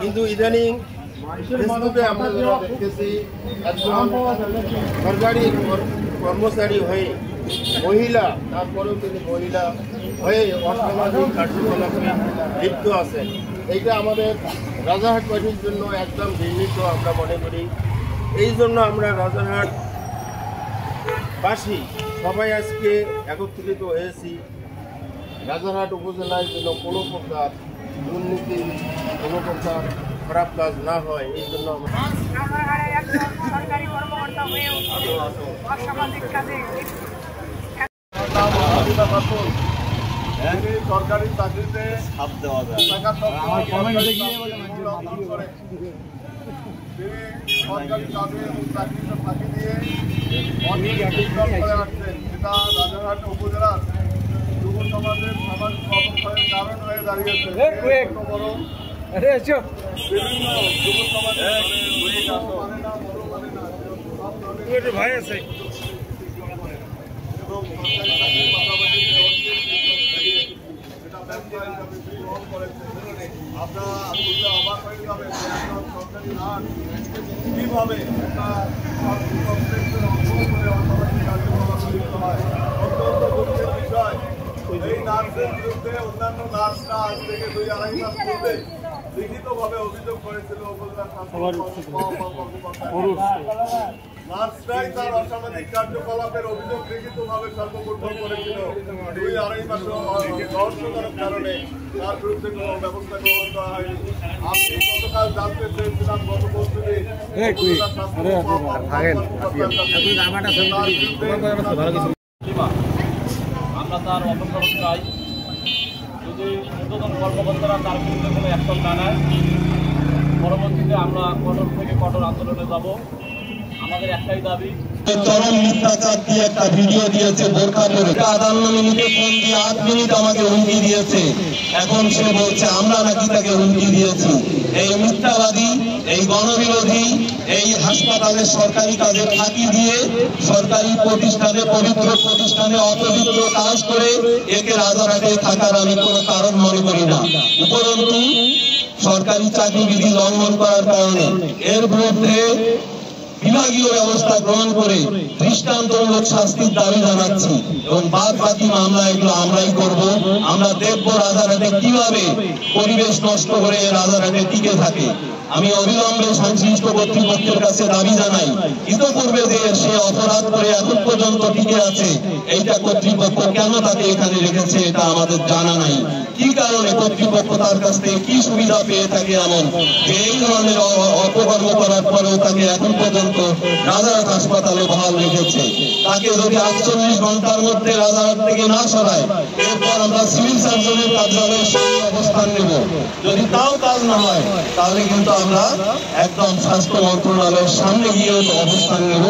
কিন্তু ইদানিং ফেসবুকে আমরা দেখতেছি একজন সরকারি কর্মচারী হয়ে মহিলা, তারপরেও তিনি মহিলা হয়ে অসামাজিক কার্যকলাপে লিপ্ত আছেন। এইটা আমাদের রাজারহাট পার্টির জন্য একদম ঘৃণিত আমরা মনে করি। এই জন্য আমরা রাজারহাটবাসী সবাই আজকে একত্রিত হয়েছি। রাজারহাট উপজেলায় যেন কোনো প্রকার দুর্নীতি, কোনো প্রকার খারাপ কাজ না হয়, এই জন্য সরকারি কর্মকর্তা হয়েও অসামাজিক কাজে সরকারি চাকরিতে সরকারি চাকরি এবং চাকরিতে ফাঁকি দিয়ে করে আসছেন, যেটা রাজারহাট উপজেলার যুব সমাজের সামাজিক অবস্থানের কারণ হয়ে দাঁড়িয়েছে। বিভিন্ন যুব সমাজের ভাই আছে এবং সরকারি চাকরির পাশাপাশি যেটা ব্যবসা হিসাবে গ্রহণ করেছে। আপনারা আসলে অবাক হয়ে যাবেন যে একজন সরকারি নার্স কীভাবে একটা কমপ্লেক্সের অংশ করে অসামাজিক কার্যকলাপে লিপ্ত হয়। অত্যন্ত দুঃখের বিষয়, এই নার্সের বিরুদ্ধে অন্যান্য নার্সরা আজ থেকে 2-2.5 মাস পূর্বে লিখিতভাবে অভিযোগ করেছিল উপজেলা নার্সরাই তার অসামাজিক কার্যকলাপের অভিযোগ লিখিতভাবে সর্বপ্রথম করেছিল। 2-2.5 মাস রহস্যজনক কারণে তার বিরুদ্ধে কোনো ব্যবস্থা গ্রহণ করা হয়নি। আপনি গতকাল জানতে চেয়েছিলাম গত বছরই আমরা তার অপসারণ চাই। যদি ঊর্ধ্বতন কর্মকর্তারা তার বিরুদ্ধে কোনো অ্যাকশন না নেয়, পরবর্তীতে আমরা কঠোর থেকে কঠোর আন্দোলনে যাব। আমাদের একটাই দাবি, চরম মিথ্যাচার দিয়ে একটা ভিডিও দিয়েছে বোরখা পরে, 58 মিনিটে ফোন দিয়ে 8 মিনিট আমাকে হুমকি দিয়েছে। এখন সে বলছে আমরা নাকি তাকে হুমকি দিয়েছি। এই মিথ্যাবাদী, এই গণবিরোধী, এই হাসপাতালে সরকারি কাজে ফাঁকি দিয়ে সরকারি প্রতিষ্ঠানে, পবিত্র প্রতিষ্ঠানে অপবিত্র কাজ করে একে রাজারহাটে থাকার আমি কোনো কারণ মনে করি না। উপরন্তু সরকারি চাকরিবিধি লঙ্ঘন করার কারণে এর বিরুদ্ধে বিভাগীয় ব্যবস্থা গ্রহণ করে দৃষ্টান্তমূলক শাস্তির দাবি জানাচ্ছি এবং বাদ বাকি মামলা এগুলো আমরাই করব। আমরা দেখবো রাজারহাটে কিভাবে পরিবেশ নষ্ট করে রাজারহাটে টিকে থাকে। আমি অবিলম্বে সংশ্লিষ্ট কর্তৃপক্ষের কাছে দাবি জানাই, ইতপূর্বে যে সে অপরাধ করে এখন পর্যন্ত টিকে আছে, এইটা কর্তৃপক্ষ কেন তাকে এখানে রেখেছে এটা আমাদের জানা নাই। কি কারণে কর্তৃপক্ষ তার কাছ থেকে কি সুবিধা পেয়ে থাকে এমন যে এই ধরনের অপকর্ম করার পরেও তাকে এখন পর্যন্ত রাজারহাট হাসপাতালে বহাল রেখেছে। তাকে যদি 48 ঘন্টার মধ্যে রাজারহাট থেকে না সরায়, এরপর আমরা সিভিল সার্জনের কার্যালয়ের সামনে অবস্থান নেব। যদি তাও কাজ না হয় তাহলে কিন্তু আমরা একদম স্বাস্থ্য মন্ত্রণালয়ের সামনে গিয়ে অবস্থান নেব।